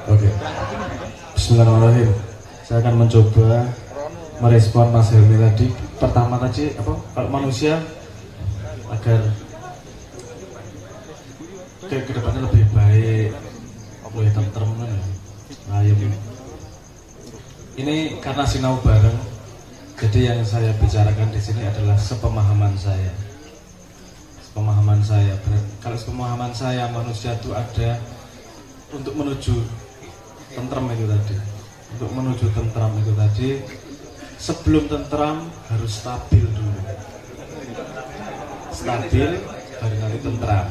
Oke. Bismillahirrahmanirrahim. Saya akan mencoba merespon Mas Helmi tadi. Pertama tadi apa? Kalau manusia agar ke depannya lebih baik, lebih tentrem kan ya. Ayem. Ini karena sinau bareng. Jadi yang saya bicarakan di sini adalah sepemahaman saya. Sepemahaman saya. Kalau sepemahaman saya manusia itu ada untuk menuju tentram itu tadi. Untuk menuju tentram itu tadi, sebelum tentram harus stabil dulu. Stabil baru nanti tentram.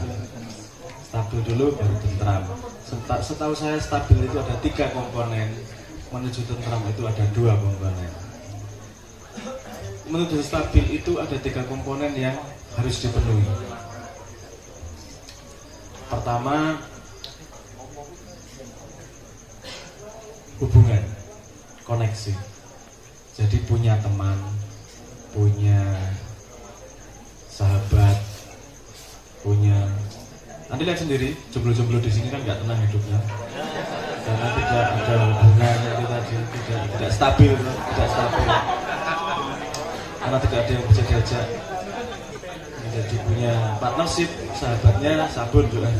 Stabil dulu baru tentram. Setahu saya stabil itu ada 3 komponen. Menuju tentram itu ada 2 komponen. Menuju stabil itu ada 3 komponen yang harus dipenuhi. Pertama, hubungan, koneksi. Jadi punya teman, punya sahabat, punya. Nanti lihat sendiri, jomblo-jomblo di sini kan nggak tenang hidupnya, karena tidak ada hubungan itu tadi, tidak stabil, karena tidak ada yang bisa diajak. Jadi punya partnership, sahabatnya sabun juga.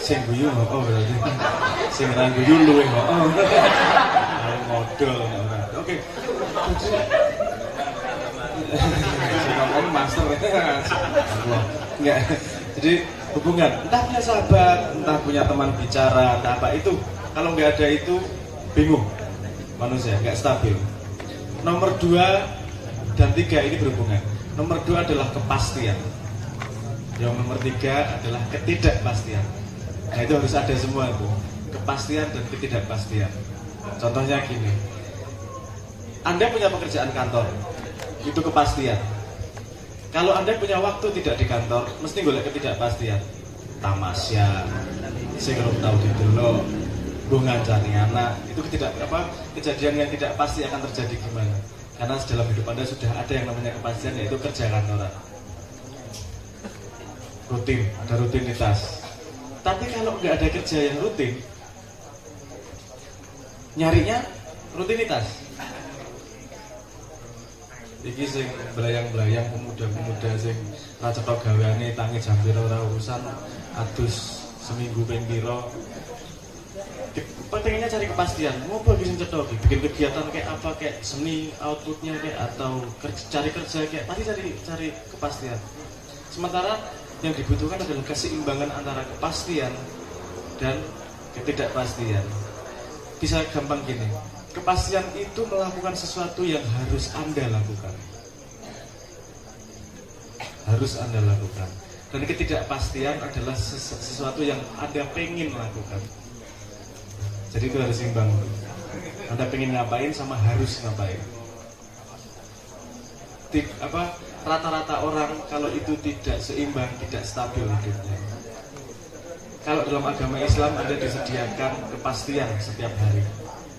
Sing guyu oh berarti sing ra guyu luwe oh modal oke master enggak. Jadi hubungan, entah punya sahabat, entah punya teman bicara, entah apa itu, kalau nggak ada itu bingung manusia, nggak stabil. Nomor 2 dan 3 ini berhubungan. Nomor 2 adalah kepastian. Yang nomor 3 adalah ketidakpastian. Nah itu harus ada semua itu, kepastian dan ketidakpastian. Contohnya gini, Anda punya pekerjaan kantor, itu kepastian. Kalau Anda punya waktu tidak di kantor, mesti golek ketidakpastian. Tamasya, sing tahu didelok, hubungan cari anak, itu kejadian yang tidak pasti akan terjadi gimana. Karena dalam hidup Anda sudah ada yang namanya kepastian, yaitu kerja kantoran. Rutin, ada rutinitas. Tapi kalau nggak ada kerja yang rutin, nyarinya rutinitas. Iki sing belayang-belayang pemuda-pemuda sing ra cetok gaweane tangi jam pira ora urusan, adus seminggu ping pira. Pentingnya cari kepastian. Mau bagi sing cetok, bikin kegiatan kayak apa, kayak seni outputnya kayak, atau cari kerja kayak, pasti cari kepastian. Sementara yang dibutuhkan adalah keseimbangan antara kepastian dan ketidakpastian. Bisa gampang gini, kepastian itu melakukan sesuatu yang harus Anda lakukan. Harus Anda lakukan. Dan ketidakpastian adalah sesuatu yang Anda pengen lakukan. Jadi itu harus seimbang. Anda pengen ngapain sama harus ngapain. Rata-rata orang kalau itu tidak seimbang, tidak stabil hidupnya. Kalau dalam agama Islam Anda disediakan kepastian setiap hari,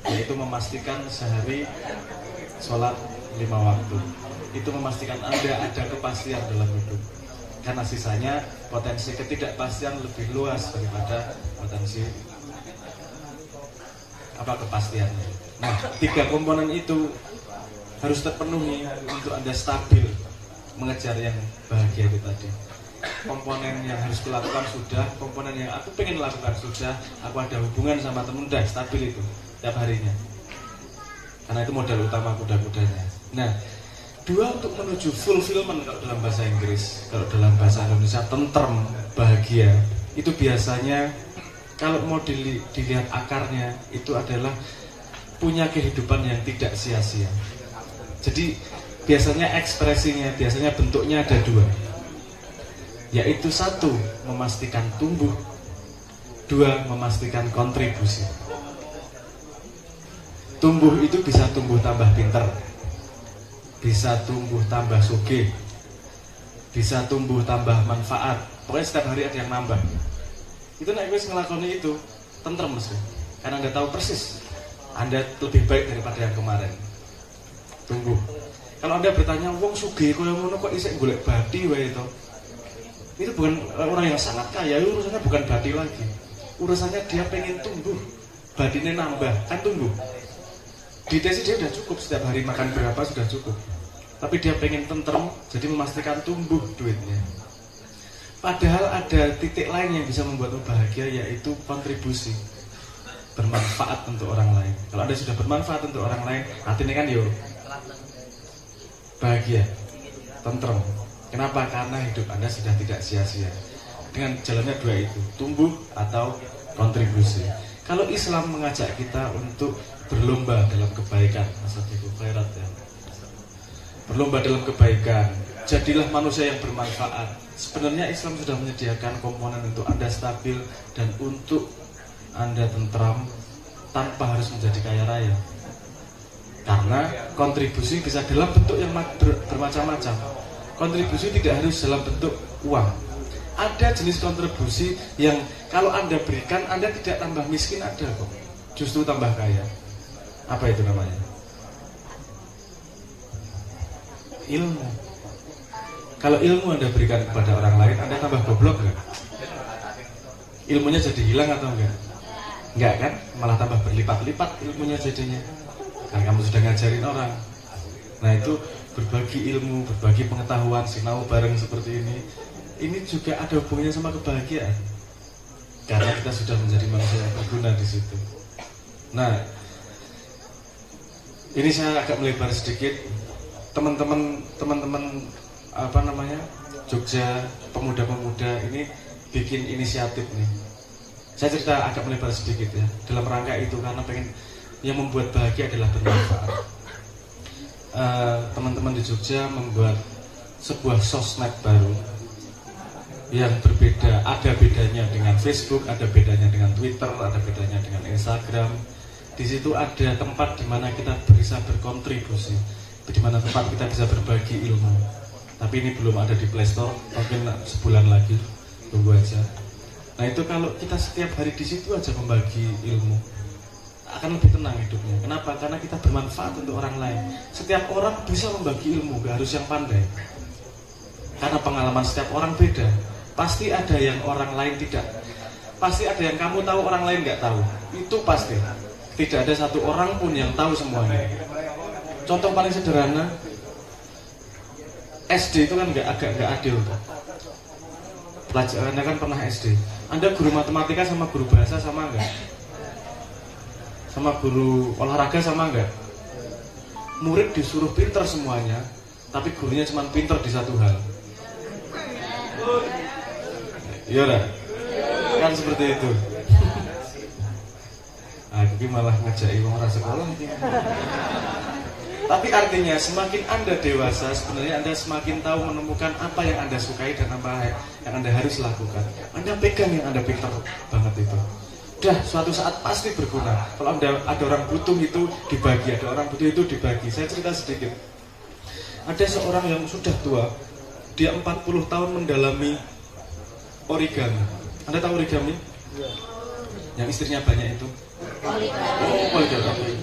yaitu memastikan sehari sholat 5 waktu. Itu memastikan Anda ada kepastian dalam hidup. Karena sisanya potensi ketidakpastian lebih luas daripada potensi kepastiannya. Nah, 3 komponen itu harus terpenuhi untuk Anda stabil mengejar yang bahagia itu tadi. Komponen yang harus dilakukan sudah, komponen yang aku pengen lakukan sudah, aku ada hubungan sama temen udah stabil itu tiap harinya. Karena itu modal utama kuda-kudanya. Nah, 2 untuk menuju fulfillment kalau dalam bahasa Inggris, kalau dalam bahasa Indonesia tentrem, bahagia. Itu biasanya kalau mau dilihat akarnya itu adalah punya kehidupan yang tidak sia-sia. Jadi biasanya ekspresinya, biasanya bentuknya ada 2, yaitu 1, memastikan tumbuh, 2, memastikan kontribusi. Tumbuh itu bisa tumbuh tambah pinter, bisa tumbuh tambah sugih, bisa tumbuh tambah manfaat. Pokoknya setiap hari ada yang nambah. Itu nek wis ngelakoni itu tentrem mesti. Karena Anda tahu persis Anda lebih baik daripada yang kemarin. Tumbuh. Kalau Anda bertanya, wong sugih koyo ngono kok isih golek bathi wae to? Itu bukan orang yang sangat kaya, urusannya bukan badi lagi. Urusannya dia pengen tumbuh, badinya nambah, kan tumbuh. Di desa dia udah cukup, setiap hari makan berapa sudah cukup. Tapi dia pengen tentrem, jadi memastikan tumbuh duitnya. Padahal ada titik lain yang bisa membuatmu bahagia, yaitu kontribusi, bermanfaat untuk orang lain. Kalau Anda sudah bermanfaat untuk orang lain, hatinya kan bahagia, tentrem. Kenapa? Karena hidup Anda sudah tidak sia-sia. Dengan jalannya dua itu, tumbuh atau kontribusi. Kalau Islam mengajak kita untuk berlomba dalam kebaikan, maksudnya khairat ya. Berlomba dalam kebaikan, jadilah manusia yang bermanfaat. Sebenarnya Islam sudah menyediakan komponen untuk Anda stabil dan untuk Anda tentram tanpa harus menjadi kaya raya. Karena kontribusi bisa dalam bentuk yang bermacam-macam. Kontribusi tidak harus dalam bentuk uang. Ada jenis kontribusi yang kalau Anda berikan, Anda tidak tambah miskin, ada kok. Justru tambah kaya. Apa itu namanya? Ilmu. Kalau ilmu Anda berikan kepada orang lain, Anda tambah goblok nggak? Ilmunya jadi hilang atau enggak? Enggak kan? Malah tambah berlipat-lipat ilmunya jadinya. Kan kamu sudah ngajarin orang. Nah itu berbagi ilmu, berbagi pengetahuan, sinau bareng seperti ini juga ada hubungannya sama kebahagiaan. Karena kita sudah menjadi manusia yang berguna di situ. Nah, ini saya agak melebar sedikit. Teman-teman Jogja, pemuda-pemuda ini bikin inisiatif nih. Saya cerita agak melebar sedikit ya. Dalam rangka itu karena pengen yang membuat bahagia adalah bermanfaat. Teman-teman di Jogja membuat sebuah sosmed baru yang berbeda. Ada bedanya dengan Facebook, ada bedanya dengan Twitter, ada bedanya dengan Instagram. Di situ ada tempat di mana kita bisa berkontribusi, di mana tempat kita bisa berbagi ilmu. Tapi ini belum ada di Play Store, mungkin sebulan lagi, tunggu aja. Nah itu kalau kita setiap hari di situ aja membagi ilmu, akan lebih tenang hidupnya. Kenapa? Karena kita bermanfaat untuk orang lain. Setiap orang bisa membagi ilmu, gak harus yang pandai. Karena pengalaman setiap orang beda. Pasti ada yang orang lain tidak. Pasti ada yang kamu tahu orang lain gak tahu. Itu pasti. Tidak ada satu orang pun yang tahu semuanya. Contoh paling sederhana, SD itu kan agak adil. Pelajarannya kan pernah SD. Anda guru matematika sama guru bahasa sama enggak? Sama guru olahraga sama enggak? Murid disuruh pinter semuanya, tapi gurunya cuma pinter di satu hal. Iya dah, kan seperti itu. Aku malah ngejai orang sekolah. Tapi artinya semakin Anda dewasa, sebenarnya Anda semakin tahu menemukan apa yang Anda sukai dan apa yang Anda harus lakukan. Anda pegang yang Anda pintar banget itu. Udah suatu saat pasti berguna. Kalau ada orang butuh itu dibagi, ada orang butuh itu dibagi. Saya cerita sedikit. Ada seorang yang sudah tua, dia 40 tahun mendalami origami. Anda tahu origami? Yang istrinya banyak itu? Poligami.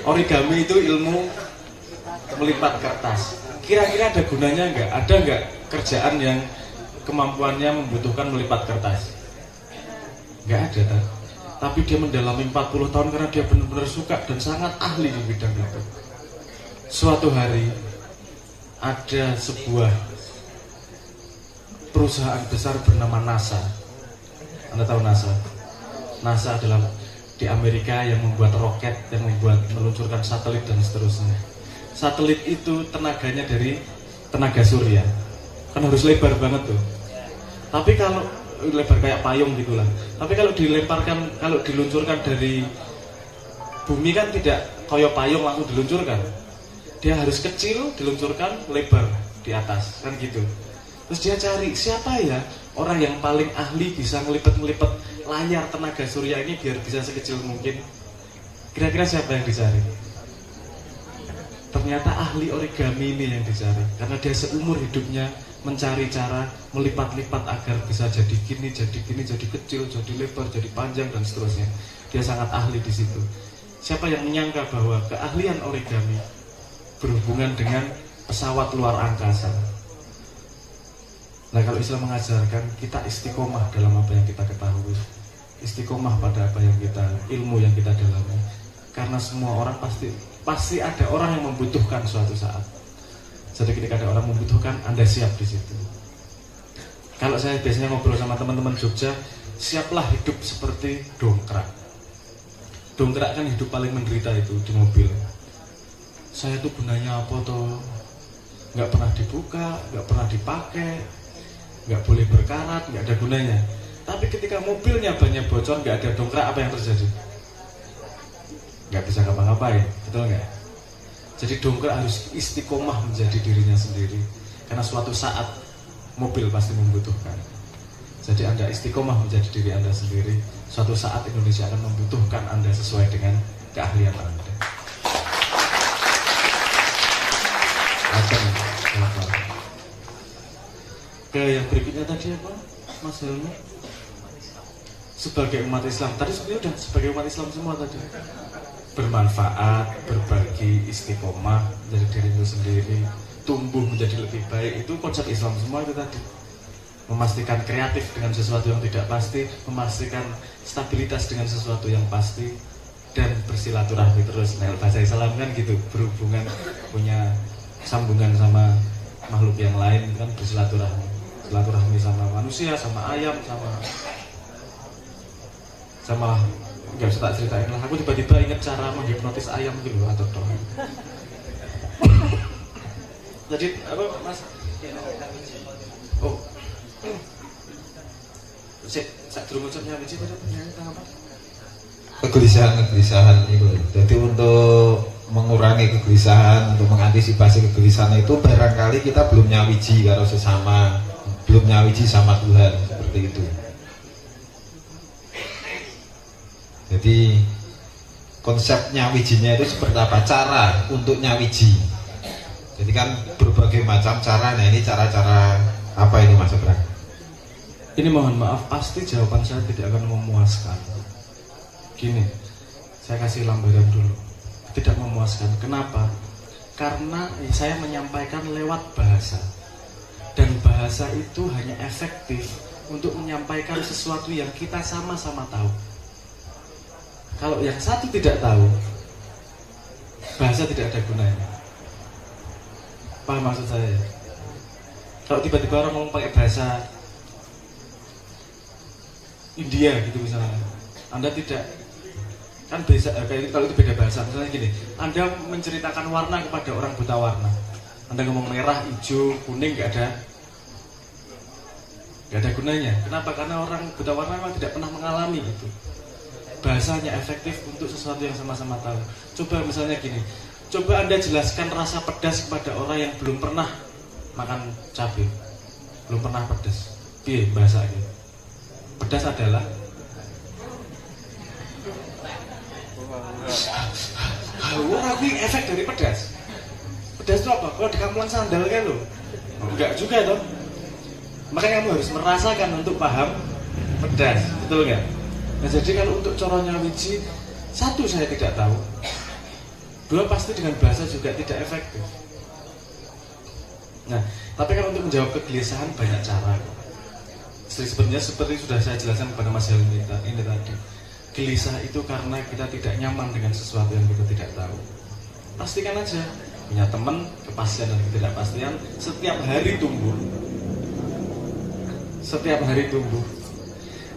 Origami itu ilmu melipat kertas. Kira-kira ada gunanya enggak? Ada enggak kerjaan yang kemampuannya membutuhkan melipat kertas? Enggak ada kan? Tapi dia mendalami 40 tahun karena dia benar-benar suka dan sangat ahli di bidang itu. Suatu hari ada sebuah perusahaan besar bernama NASA. Anda tahu NASA? NASA adalah di Amerika yang membuat roket, yang meluncurkan satelit dan seterusnya. Satelit itu tenaganya dari tenaga surya. Kan harus lebar banget tuh. Tapi kalau lebar kayak payung gitulah. Tapi kalau diluncurkan dari bumi kan tidak kayak payung langsung diluncurkan. Dia harus kecil, diluncurkan, lebar di atas, kan gitu. Terus dia cari siapa ya orang yang paling ahli bisa ngelipet-ngelipet layar tenaga surya ini biar bisa sekecil mungkin. Kira-kira siapa yang dicari? Ternyata ahli origami ini yang dicari. Karena dia seumur hidupnya mencari cara melipat-lipat agar bisa jadi gini, jadi kecil, jadi lebar, jadi panjang dan seterusnya. Dia sangat ahli di situ. Siapa yang menyangka bahwa keahlian origami berhubungan dengan pesawat luar angkasa? Nah kalau Islam mengajarkan kita istiqomah dalam apa yang kita ketahui, istiqomah pada apa yang kita, ilmu yang kita dalami. Karena semua orang pasti ada orang yang membutuhkan suatu saat. Jadi ketika ada orang membutuhkan, Anda siap di situ. Kalau saya biasanya ngobrol sama teman-teman Jogja, siaplah hidup seperti dongkrak. Dongkrak kan hidup paling menderita itu di mobil. Saya tuh gunanya apa toh? Nggak pernah dibuka, nggak pernah dipakai, nggak boleh berkarat, nggak ada gunanya. Tapi ketika mobilnya banyak bocor, nggak ada dongkrak, apa yang terjadi? Nggak bisa ngapa-ngapain, betul nggak? Jadi dongkrak harus istiqomah menjadi dirinya sendiri. Karena suatu saat mobil pasti membutuhkan. Jadi Anda istiqomah menjadi diri Anda sendiri. Suatu saat Indonesia akan membutuhkan Anda sesuai dengan keahlian Anda. Ke yang berikutnya tadi apa, Mas Helmi? Sebagai umat Islam, tadi sebenarnya udah sebagai umat Islam semua tadi. Bermanfaat, berbagi, istiqomah menjadi diri itu sendiri, tumbuh menjadi lebih baik, itu konsep Islam semua itu tadi. Memastikan kreatif dengan sesuatu yang tidak pasti, memastikan stabilitas dengan sesuatu yang pasti, dan bersilaturahmi terus. Nah, bahasa Islam kan gitu, berhubungan, punya sambungan sama makhluk yang lain kan, bersilaturahmi, silaturahmi sama manusia, sama ayam, sama nggak usah tak ceritain lah. Aku tiba-tiba ingat cara menghipnotis ayam gitu atau toh. Jadi apa Mas? Oh, saya dulu ngucapnya biji pada penyanyi apa? Kegelisahan itu. Jadi untuk mengurangi kegelisahan, untuk mengantisipasi kegelisahan itu barangkali kita belum nyawiji karo sesama, belum nyawiji sama Tuhan, seperti itu. Jadi konsep nyawijinya itu seperti apa? Cara untuk nyawiji. Jadi kan berbagai macam cara. Nah ini cara-cara apa ini Mas Abram? Ini mohon maaf, pasti jawaban saya tidak akan memuaskan. Gini, saya kasih lambaran dulu. Tidak memuaskan. Kenapa? Karena saya menyampaikan lewat bahasa. Dan bahasa itu hanya efektif untuk menyampaikan sesuatu yang kita sama-sama tahu. Kalau yang satu tidak tahu, bahasa tidak ada gunanya. Paham maksud saya? Kalau tiba-tiba orang ngomong pakai bahasa India gitu misalnya, Anda tidak, kan bisa, kalau itu beda bahasa. Misalnya gini, Anda menceritakan warna kepada orang buta warna, Anda ngomong merah, hijau, kuning, nggak ada gunanya. Kenapa? Karena orang buta warna memang tidak pernah mengalami itu. Bahasanya efektif untuk sesuatu yang sama-sama tahu. Coba misalnya gini, coba Anda jelaskan rasa pedas kepada orang yang belum pernah makan cabai, belum pernah pedas. Piye bahasanya? Pedas adalah ini efek dari pedas. Pedas itu apa? Kalau di kampungan sandal kan lo? Enggak juga toh. Makanya kamu harus merasakan untuk paham pedas, betul nggak? Nah jadi kalau untuk cara nyawiji, satu saya tidak tahu, dua pasti dengan bahasa juga tidak efektif. Nah tapi kalau untuk menjawab kegelisahan banyak cara. Sebenarnya seperti sudah saya jelaskan kepada Mas Helmi ini tadi, gelisah itu karena kita tidak nyaman dengan sesuatu yang kita tidak tahu. Pastikan aja punya teman, kepastian dan ketidakpastian setiap hari tumbuh. Setiap hari tumbuh.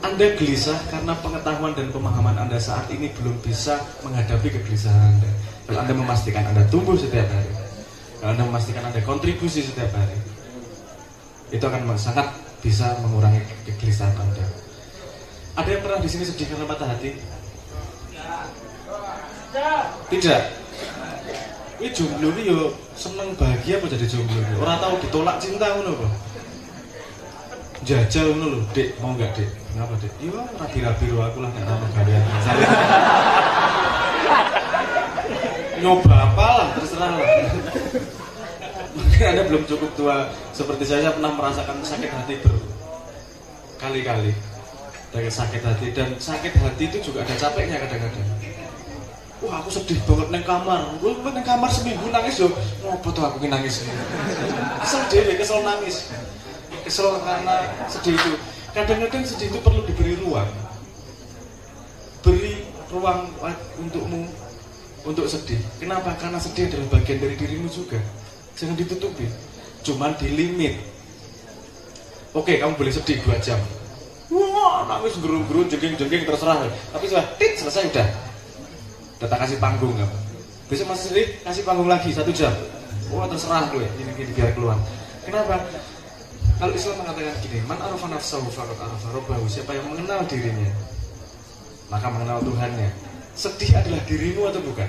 Anda gelisah karena pengetahuan dan pemahaman Anda saat ini belum bisa menghadapi kegelisahan Anda. Kalau Anda memastikan Anda tumbuh setiap hari, kalau Anda memastikan Anda kontribusi setiap hari, itu akan sangat bisa mengurangi kegelisahan Anda. Ada yang pernah di sini sedih karena patah hati? Tidak. Ini jomblo ini yo seneng bahagia apa jadi jomblo ini? Orang tahu ditolak cinta ngono apa? Jajal ngono lho, Dek, mau enggak, Dek? Kenapa, Dek? Iya, rabi-rabi lo aku lah nek ana gawean. Nyoba apa lah, terserah lah. Mungkin Anda belum cukup tua seperti saya pernah merasakan sakit hati berkali-kali. Dari sakit hati, dan sakit hati itu juga ada capeknya kadang-kadang. Wah aku sedih banget neng kamar. Gue neng kamar seminggu nangis yo. Ngopo tuh aku nangis. Kesel dhewe, kesel nangis. kesel karena sedih itu. Kadang-kadang sedih itu perlu diberi ruang. Beri ruang untukmu untuk sedih. Kenapa? Karena sedih adalah bagian dari dirimu juga. Jangan ditutupi. Cuman di limit. Oke, kamu boleh sedih 2 jam. Wah, nangis gerung-gerung, jengking-jengking terserah. Tapi sudah, selesai udah. Udah tak kasih panggung kamu. Besok masih sedih, kasih panggung lagi 1 jam. Wah, terserah gue, gini biar keluar. Kenapa? Kalau Islam mengatakan gini, man arafa nafsahu faqad arafa rabbahu. Siapa yang mengenal dirinya, maka mengenal Tuhannya. Sedih adalah dirimu atau bukan?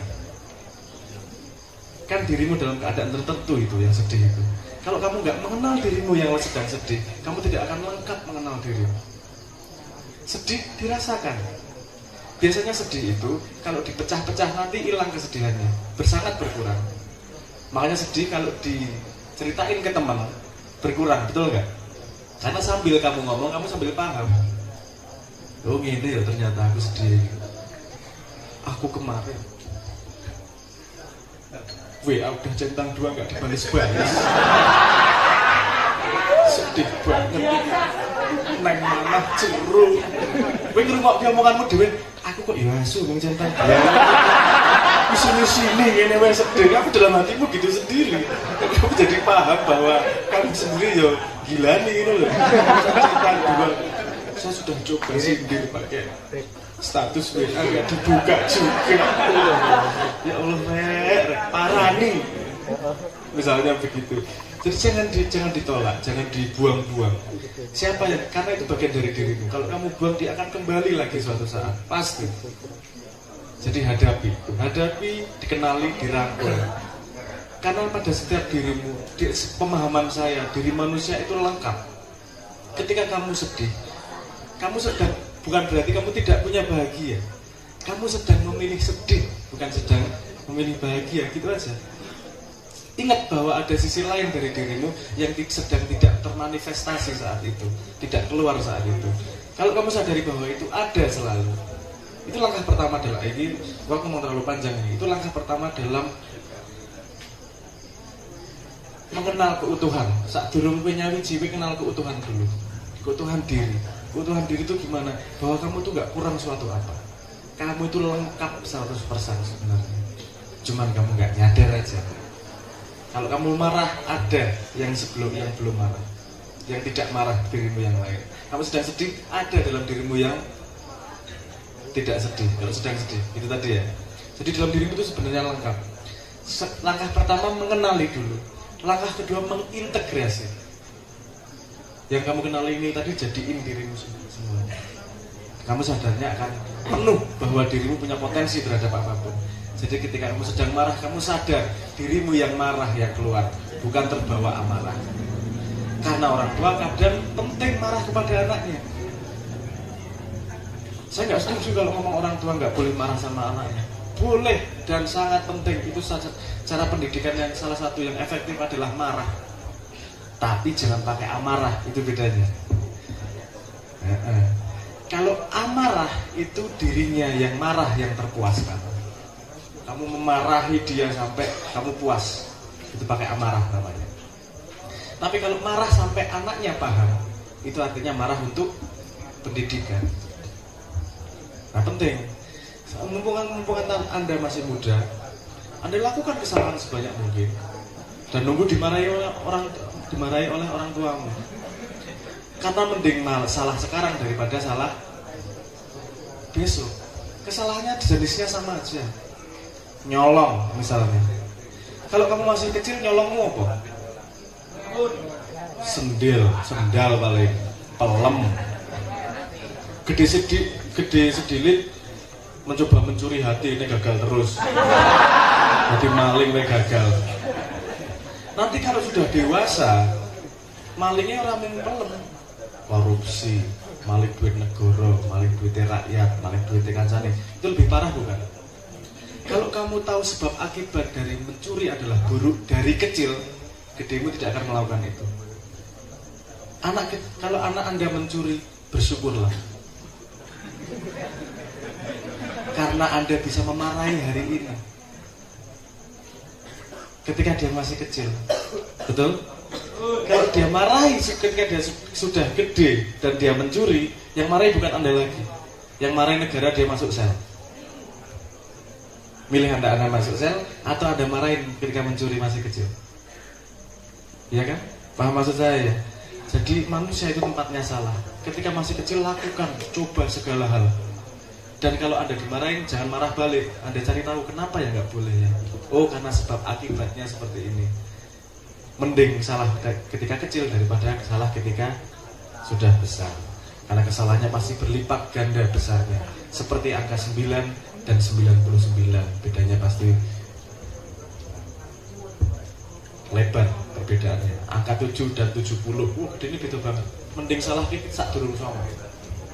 Kan dirimu dalam keadaan tertentu itu yang sedih itu. Kalau kamu nggak mengenal dirimu yang sedang sedih, kamu tidak akan lengkap mengenal dirimu. Sedih dirasakan. Biasanya sedih itu kalau dipecah-pecah nanti hilang kesedihannya, bersangat berkurang. Makanya sedih kalau diceritain ke teman berkurang, betul nggak? Karena sambil kamu ngomong, kamu sambil paham. Oh gini ya ternyata aku sedih. Aku kemarin WA udah centang 2 nggak dibalas-balas. Sedih banget. Neng mana jeru. Kowe ngrungokne omonganmu dhewe, aku kok ya asu wong centang 2. Sini-sini ngene wae sedih. Kamu dalam hatimu gitu sendiri. Kamu jadi paham bahwa kamu sendiri ya gila nih gitu loh. Centang 2. Saya sudah coba sindir pakai status WA nggak dibuka juga. Ya Allah, parah nih. Misalnya begitu. Jadi jangan ditolak, jangan dibuang-buang. Siapa yang, karena itu bagian dari dirimu. Kalau kamu buang, dia akan kembali lagi suatu saat, pasti. Jadi hadapi, dikenali, dirangkul. Karena pada setiap dirimu, pemahaman saya, diri manusia itu lengkap. Ketika kamu sedih, kamu sedang, bukan berarti kamu tidak punya bahagia. Kamu sedang memilih sedih, bukan sedang memilih bahagia, gitu aja. Ingat bahwa ada sisi lain dari dirimu yang sedang tidak termanifestasi saat itu, tidak keluar saat itu. Kalau kamu sadari bahwa itu ada selalu, itu langkah pertama adalah, ini waktu mau terlalu panjang ini, itu langkah pertama dalam mengenal keutuhan. Saat durung kowe nyawiji, kowe kenal keutuhan dulu. Keutuhan diri. Keutuhan diri itu gimana? Bahwa kamu tuh gak kurang suatu apa. Kamu itu lengkap 100% sebenarnya. Cuman kamu gak nyadar aja. Kalau kamu marah, ada yang sebelum yang belum marah, yang tidak marah dirimu yang lain. Kamu sedang sedih, ada dalam dirimu yang tidak sedih. Kalau sedang sedih, itu tadi ya. Jadi dalam dirimu itu sebenarnya lengkap. Langkah pertama mengenali dulu. Langkah kedua mengintegrasi. Yang kamu kenal ini tadi jadiin dirimu semua. Kamu sadarnya akan penuh bahwa dirimu punya potensi terhadap apapun. Jadi ketika kamu sedang marah, kamu sadar dirimu yang marah yang keluar, bukan terbawa amarah. Karena orang tua kadang penting marah kepada anaknya. Saya nggak setuju kalau ngomong orang tua nggak boleh marah sama anaknya. Boleh dan sangat penting. Itu cara pendidikan yang salah satu yang efektif adalah marah. Tapi jangan pakai amarah, itu bedanya. Kalau amarah itu dirinya yang marah yang terpuaskan. Kamu memarahi dia sampai kamu puas, itu pakai amarah namanya. Tapi kalau marah sampai anaknya paham, itu artinya marah untuk pendidikan. Nah penting, mumpung Anda masih muda, Anda lakukan kesalahan sebanyak mungkin dan nunggu dimarahi oleh orang tuamu. Karena mending salah sekarang daripada salah besok. Kesalahannya jenisnya sama aja. Nyolong misalnya. Kalau kamu masih kecil, nyolongmu apa? Sendal paling, pelem. Gede sedilit mencoba mencuri hati, ini gagal terus. Jadi maling ini gagal. Nanti kalau sudah dewasa, malingnya orang yang pelem. Korupsi, maling duit negara, maling duit rakyat, maling duit kancane. Itu lebih parah bukan? Kalau kamu tahu sebab akibat dari mencuri adalah buruk dari kecil, gedemu tidak akan melakukan itu. Kalau anak Anda mencuri, bersyukurlah. Karena Anda bisa memarahi hari ini. Ketika dia masih kecil. Betul? Kalau dia marahi ketika dia sudah gede dan dia mencuri, yang marahi bukan Anda lagi. Yang marahi negara, dia masuk sel. Milih Anda masuk sel atau Anda marahin ketika mencuri masih kecil? Iya kan? Paham maksud saya ya? Jadi manusia itu tempatnya salah. Ketika masih kecil lakukan, coba segala hal. Dan kalau Anda dimarahin, jangan marah balik. Anda cari tahu kenapa ya nggak boleh ya. Oh, karena sebab akibatnya seperti ini. Mending salah ketika kecil daripada salah ketika sudah besar. Karena kesalahannya pasti berlipat ganda besarnya. Seperti angka 9 dan 99. Bedanya pasti lebar perbedaannya. Angka 7 dan 70. Ini beda banget. Mending salah dikit sak durung songo.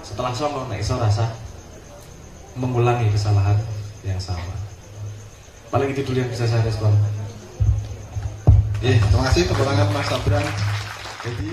Setelah songo nek iso rasa mengulangi kesalahan yang sama. Paling itu dulu yang bisa saya respon. Terima kasih tepuk tangan Mas Sabran. Jadi